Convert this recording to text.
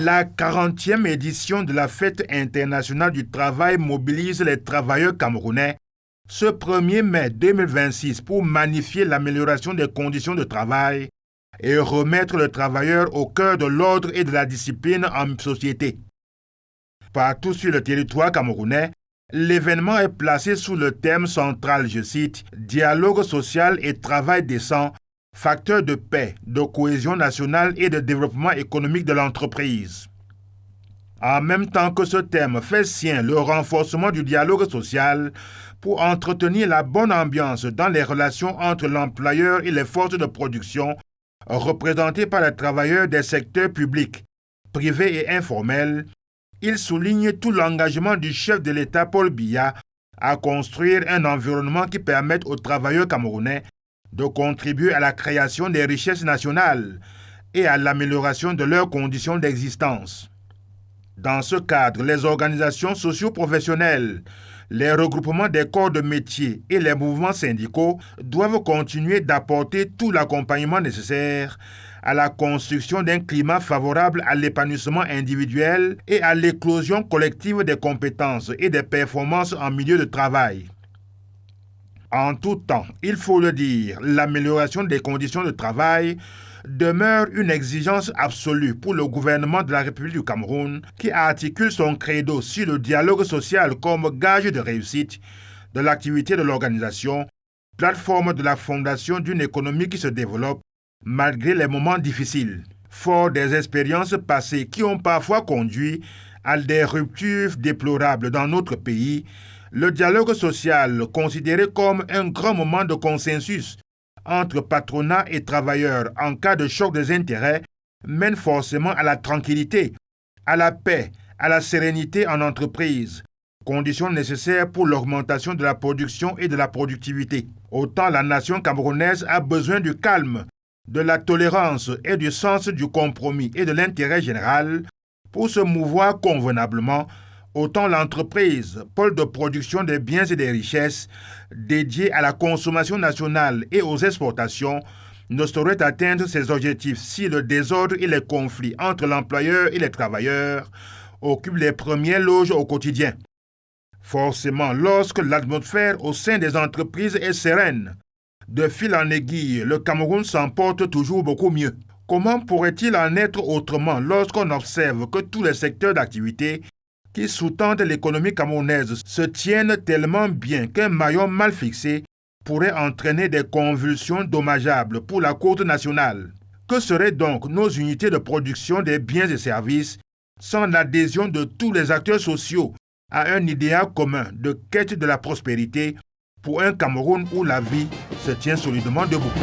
La 40e édition de la Fête internationale du travail mobilise les travailleurs camerounais ce 1er mai 2026 pour magnifier l'amélioration des conditions de travail et remettre le travailleur au cœur de l'ordre et de la discipline en société. Partout sur le territoire camerounais, l'événement est placé sous le thème central, je cite, « Dialogue social et travail décent, facteur de paix, de cohésion nationale et de développement économique de l'entreprise ». En même temps que ce thème fait sien le renforcement du dialogue social pour entretenir la bonne ambiance dans les relations entre l'employeur et les forces de production représentées par les travailleurs des secteurs publics, privés et informels, il souligne tout l'engagement du chef de l'État Paul Biya à construire un environnement qui permette aux travailleurs camerounais de contribuer à la création des richesses nationales et à l'amélioration de leurs conditions d'existence. Dans ce cadre, les organisations socio-professionnelles, les regroupements des corps de métier et les mouvements syndicaux doivent continuer d'apporter tout l'accompagnement nécessaire à la construction d'un climat favorable à l'épanouissement individuel et à l'éclosion collective des compétences et des performances en milieu de travail. En tout temps, il faut le dire, l'amélioration des conditions de travail demeure une exigence absolue pour le gouvernement de la République du Cameroun qui articule son credo sur le dialogue social comme gage de réussite de l'activité de l'organisation, plateforme de la fondation d'une économie qui se développe malgré les moments difficiles. Fort des expériences passées qui ont parfois conduit à des ruptures déplorables dans notre pays, le dialogue social, considéré comme un grand moment de consensus entre patronat et travailleurs en cas de choc des intérêts, mène forcément à la tranquillité, à la paix, à la sérénité en entreprise, conditions nécessaires pour l'augmentation de la production et de la productivité. Autant la nation camerounaise a besoin du calme, de la tolérance et du sens du compromis et de l'intérêt général pour se mouvoir convenablement, autant l'entreprise, pôle de production des biens et des richesses, dédiée à la consommation nationale et aux exportations, ne saurait atteindre ses objectifs si le désordre et les conflits entre l'employeur et les travailleurs occupent les premières loges au quotidien. Forcément, lorsque l'atmosphère au sein des entreprises est sereine, de fil en aiguille, le Cameroun s'en porte toujours beaucoup mieux. Comment pourrait-il en être autrement lorsqu'on observe que tous les secteurs d'activité qui sous-tendent l'économie camerounaise se tiennent tellement bien qu'un maillon mal fixé pourrait entraîner des convulsions dommageables pour la côte nationale? Que seraient donc nos unités de production des biens et services sans l'adhésion de tous les acteurs sociaux à un idéal commun de quête de la prospérité pour un Cameroun où la vie se tient solidement debout?